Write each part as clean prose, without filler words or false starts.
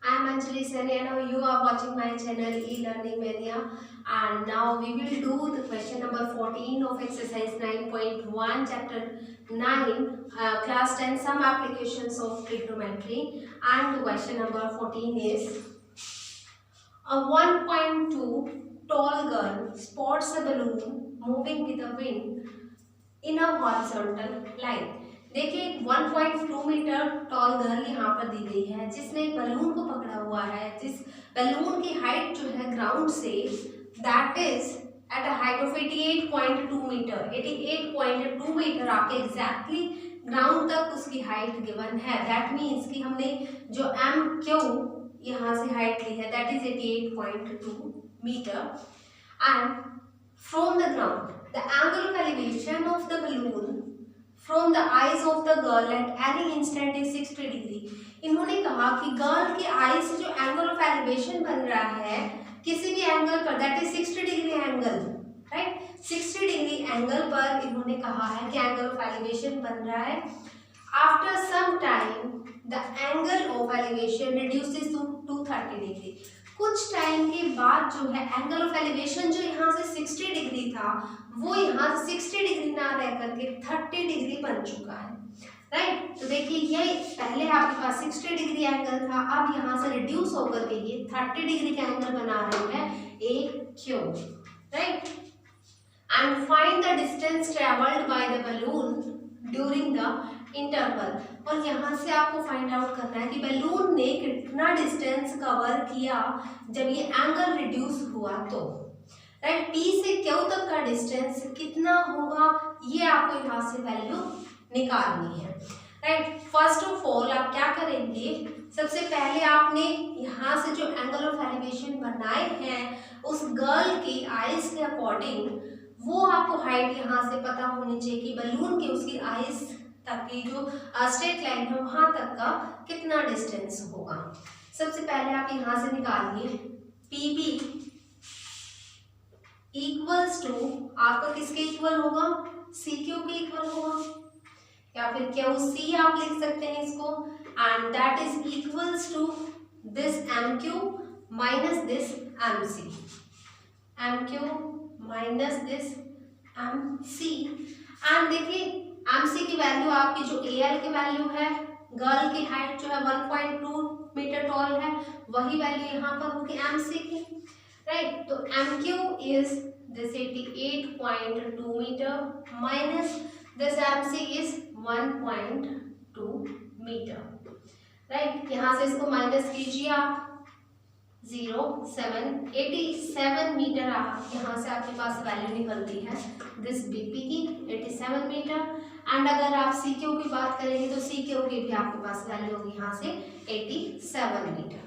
I am Anjali Sani and now you are watching my channel E-Learning Mania, and now we will do the question number 14 of exercise 9.1 chapter 9 class 10 some applications of trigonometry, and the question number 14 is a 1.2 tall girl spots a balloon moving with the wind in a horizontal line। देखिए 1.2 metre tall girl यहाँ पर दी गई है जिसने एक balloon को पकड़ा हुआ है, जिस बलून की हाइट जो है ग्राउंड से that is at a height of 88.2 metre. 88.2 metre आपके एग्जैक्टली ग्राउंड तक उसकी हाइट गिवन है। दैट मीन्स कि हमने जो एम क्यू यहाँ से हाइट ली है that is 88.2 metre and from the ground the angle of elevation of the balloon from the eyes of the girl at any instant is 60 degree। इन्होंने कहा कि गर्ल की आई से जो एंगल ऑफ एलिवेशन बन रहा है किसी भी एंगल पर that is 60 degree angle, right. 60 degree angle पर इन्होंने कहा है कि एंगल ऑफ एलिवेशन बन रहा है। After some time the angle of elevation reduces to 230 degree. कुछ टाइम के बाद जो है एंगल ऑफ एलिवेशन जो यहाँ से 60 डिग्री था वो यहाँ से 60 डिग्री ना रह करके 30 डिग्री बन चुका है, राइट। तो देखिए ये पहले आपके पास 60 डिग्री एंगल था, अब यहाँ से रिड्यूस होकर के ये 30 डिग्री का एंगल बना रही है A Q, right. And find the distance travelled by the balloon during the interval. और यहाँ से आपको फाइंड आउट करना है कि बलून ने कितना डिस्टेंस कवर किया जब ये एंगल रिड्यूस हुआ तो, राइट। पी से क्यू तक का डिस्टेंस कितना होगा ये आपको यहाँ से वैल्यू निकालनी है, राइट। फर्स्ट ऑफ ऑल आप क्या करेंगे, सबसे पहले आपने यहाँ से जो एंगल ऑफ एलिवेशन बनाए हैं उस गर्ल की आइज के अकॉर्डिंग वो आपको हाइट यहाँ से पता होनी चाहिए कि बलून की उसकी आइज तक की जो स्ट्रेट लाइन है वहां तक का कितना डिस्टेंस होगा। सबसे पहले आप यहाँ से निकालिए पी बी इक्वल्स टू आपका किसके इक्वल होगा, सी क्यू के इक्वल होगा, या फिर क्यू सी आप लिख सकते हैं इसको, and that is equals to this M Q minus this M C, M Q minus this M C. And देखिए एम सी की वैल्यू आपकी जो ए एल की वैल्यू है, गर्ल की हाइट जो है 1.2 मीटर टॉल है वही वैल्यू यहाँ पर होगी एम सी की, राइट। तो M Q is this 88.2 metre minus this M C is 1.2 metre, right. यहाँ से इसको माइनस कीजिए आप 87 मीटर यहाँ से आपके पास वैल्यू निकलती है दिस बीपी की 87 मीटर। एंड अगर आप सी क्यू की बात करेंगे तो सी क्यू की भी आपके पास वैल्यू होगी यहाँ से 87 मीटर,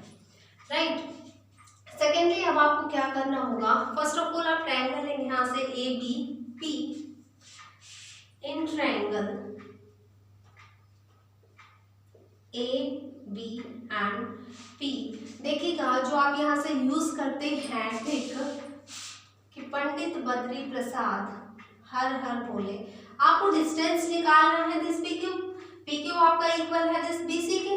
राइट। सेकेंडली अब आपको क्या करना होगा, फर्स्ट ऑफ ऑल आप ट्रायंगल लेंगे यहाँ से A B P. In triangle A B and P देखिएगा जो आप यहाँ से यूज करते हैं ट्रिक कि पंडित बद्री प्रसाद हर हर बोले, आपको डिस्टेंस निकालना है दिस पी क्यू आपका इक्वल है दिस बी सी के,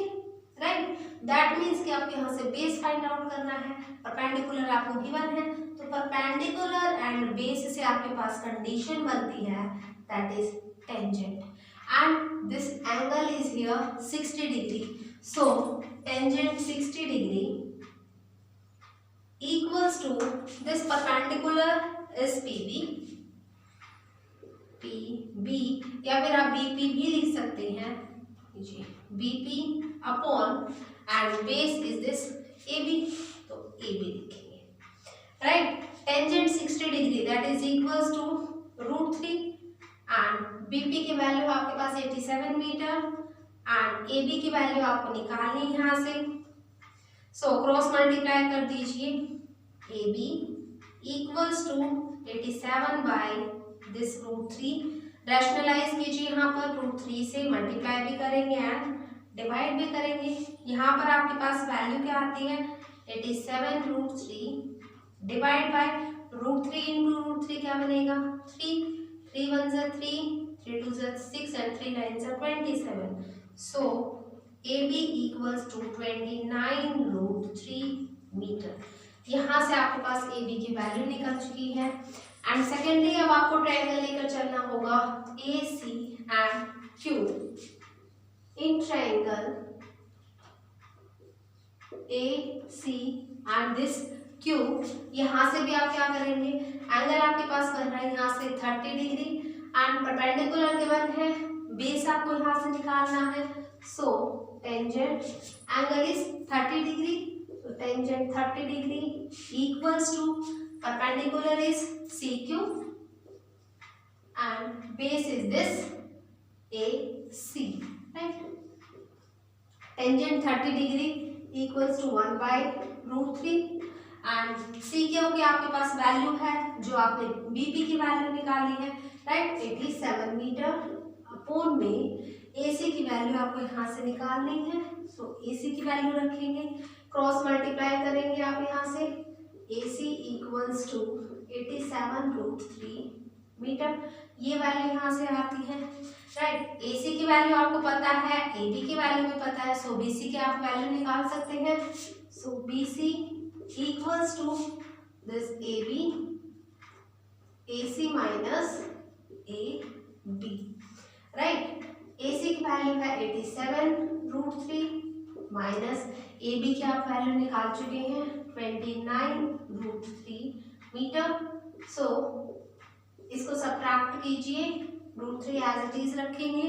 राइट। दैट मीन्स कि आपको यहाँ से बेस फाइंड आउट करना है, परपेंडिकुलर आपको गिवन है तो परपेंडिकुलर एंड बेस से आपके पास कंडीशन बनती है that is tangent and this angle is here 60 degree. So tangent 60 degree equals to this perpendicular is PB या फिर आप BP भी लिख सकते हैं, BP upon and base is this AB, तो AB लिखेंगे, right. Tangent 60 degree that is equals to √3 and BP की वैल्यू आपके पास 87 मीटर एंड ए बी की वैल्यू आपको निकालनी है यहाँ से। सो क्रॉस मल्टीप्लाई कर दीजिए A B equals to 87 by this √3, rationalise कीजिए यहाँ पर √3 से मल्टीप्लाई भी करेंगे एंड डिवाइड भी करेंगे। यहाँ पर आपके पास वैल्यू क्या आती है 87 √3 डिवाइड बाय √3 इंटू √3 क्या बनेगा 3, 3 1 3, 3 2 6 and 3 9 27। So AB equals to 29√3 metre. यहाँ से आपके पास AB की वैल्यू निकल चुकी है। एंड सेकेंडली अब आपको ट्रायंगल लेकर चलना होगा AC and Q। In triangle AC and this Q, यहाँ से भी आप क्या करेंगे, एंगल आपके पास बन रहा है यहाँ से 30 डिग्री एंड परपेंडिकुलर गिवन है, बेस आपको यहाँ से निकालना है। So tangent angle is 30 degree, so tangent 30 degree equals to perpendicular is CQ and base is this AC, right? Tangent 30 degree equals to 1/√3 and CQ की आपके पास वैल्यू है जो आपने BP की वैल्यू निकाली है, राइट, 87 मीटर अपॉन में AC की वैल्यू आपको यहाँ से निकालनी है। सो AC की वैल्यू रखेंगे, क्रॉस मल्टीप्लाई करेंगे आप यहाँ से, AC इक्वल्स टू 87√3 मीटर, ये वैल्यू यहाँ से आती है, राइट। AC की वैल्यू आपको पता है, AB की वैल्यू भी पता है, सो BC की आप वैल्यू निकाल सकते हैं। So BC equals to this AB, AC minus AB, right. AC की वैल्यू है 87√3 माइनस AB की आप वैल्यू निकाल चुके हैं 29√3 मीटर। सो इसको सब्ट्रैक्ट कीजिए, √3 एज इट इज रखेंगे,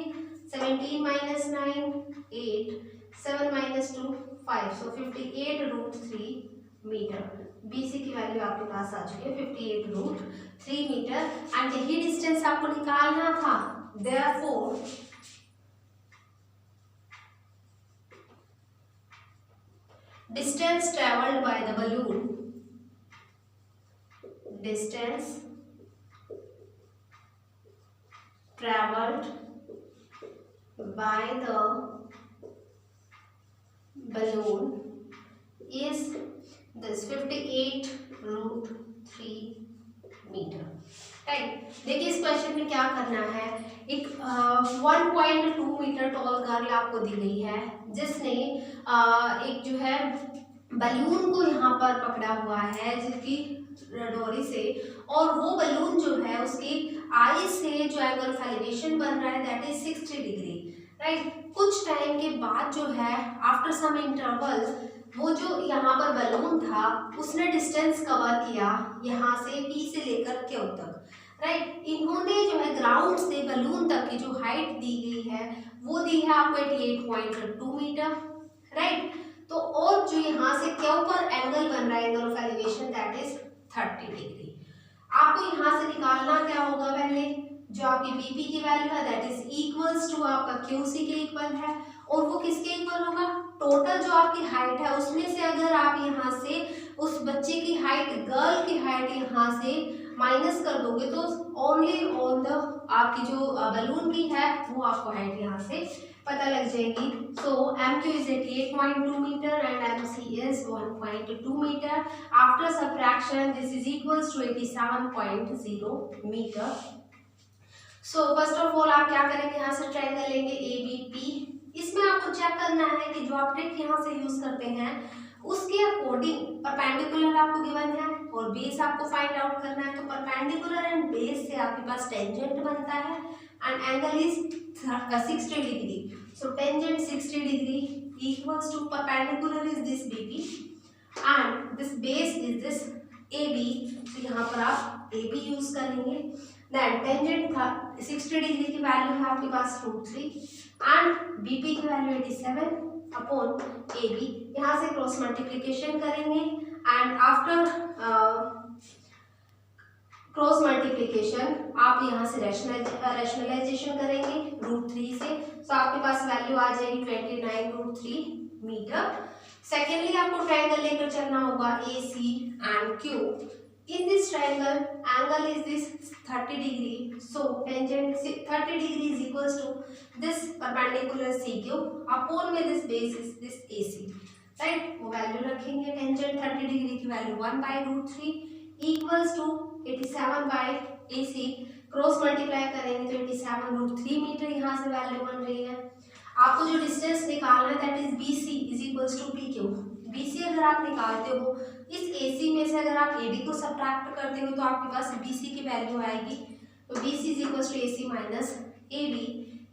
17 माइनस 9 8, 7 माइनस 2 5, सो 58√3 मीटर। BC की वैल्यू आपके पास आ चुकी है 58√3 मीटर एंड यही डिस्टेंस आपको निकालना था। Therefore distance traveled by the balloon, distance traveled by the balloon is this 58√3 metre, right. देखिए इस क्वेश्चन में क्या करना है, एक 1.2 मीटर टॉल गर्ल आपको दी गई है जिसने एक जो है बलून को यहाँ पर पकड़ा हुआ है जिसकी डोरी से, और वो बलून जो है उसकी आई से जो एंगल ऑफ एलिवेशन बन रहा है दैट इज 60 डिग्री, राइट। कुछ टाइम के बाद जो है आफ्टर सम इंटरवल वो जो यहाँ पर बलून था उसने डिस्टेंस कवर किया यहाँ से P से लेकर Q तक, राइट। इन्होंने जो है ग्राउंड से बलून तक की जो हाइट दी गई है वो दी है आपको 88.2 मीटर, राइट। तो और जो यहाँ से Q पर एंगल बन रहा है angle of elevation that is 30 degree. आपको यहाँ से निकालना क्या होगा, पहले जो आपकी BP की वैल्यू है दैट इज इक्वल्स टू आपका QC के इक्वल है, और वो किसके इक्वल होगा, टोटल जो आपकी हाइट है उसमें से अगर आप यहाँ से उस बच्चे की हाइट, गर्ल की हाइट यहाँ से माइनस कर दोगे तो ओनली ऑन द आपकी जो बलून की है वो आपको हाइट यहाँ से पता लग जाएगी। So MQ is 88.2 metre and MC is 1.2 metre. After subtraction this is equals to 87.0 metre. So first of all आप क्या करेंगे, यहाँ से ट्रायंगल लेंगे ABP। इसमें आपको चेक करना है कि जो आप ट्रिक यहाँ से यूज करते हैं उसके अकॉर्डिंग परपेंडिकुलर आपको गिवन है और बेस आपको फाइंड आउट करना है। तो परपेंडिकुलर एंड बेस से आपके पास टेंजेंट बनता है and angle is 60 degree. So tangent 60 degree equals to perpendicular is this BP and this base is this AB। तो यहाँ पर आप AB यूज करेंगे। देन टेंजेंट 60 डिग्री की वैल्यू है आपके पास √3 एंड BP की वैल्यू 87 अपॉन AB। यहाँ से क्रॉस मल्टीप्लिकेशन करेंगे एंड आफ्टर क्रॉस मल्टीप्लिकेशन आप यहाँ से रैशनलाइजेशन करेंगे √3 से, तो आपके पास वैल्यू आ जाएगी 29√3 मीटर। सेकेंडली आपको ट्रायंगल लेकर चलना होगा AC and Q। In this triangle, angle is this 30 degree. So tangent 30 degree is equals to this perpendicular CQ upon में this base is this AC, right? वो वैल्यू रखेंगे, tangent 30 degree की value 1/√3 equals to 87/AC। Cross multiply करेंगे तो 87√3 metre यहाँ से value बन रही है। आपको जो डिस्टेंस निकालना है that is BC is equals to PQ। BC अगर आप निकालते हो, इस AC में से अगर आप AD को सब्ट्रैक्ट करते हो तो आपके पास BC की वैल्यू आएगी। तो BC is equals to AC minus AB।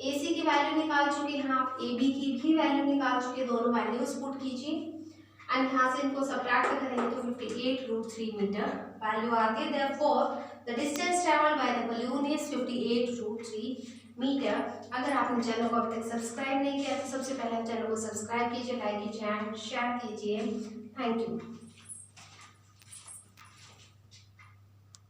AC की वैल्यू निकाल चुके हैं आप, AB की भी वैल्यू निकाल चुके, दोनों वैल्यूज पुट कीजिए एंड यहाँ से इनको सब्ट्रैक्ट करेंगे तो 58√3 मीटर वैल्यू आती है। Therefore the distance travelled by the balloon is 58√3 metre. अगर आपने चैनल को अभी तक सब्सक्राइब नहीं किया तो सबसे पहले आप चैनल को सब्सक्राइब कीजिए, लाइक कीजिए एंड शेयर कीजिए। Thank you.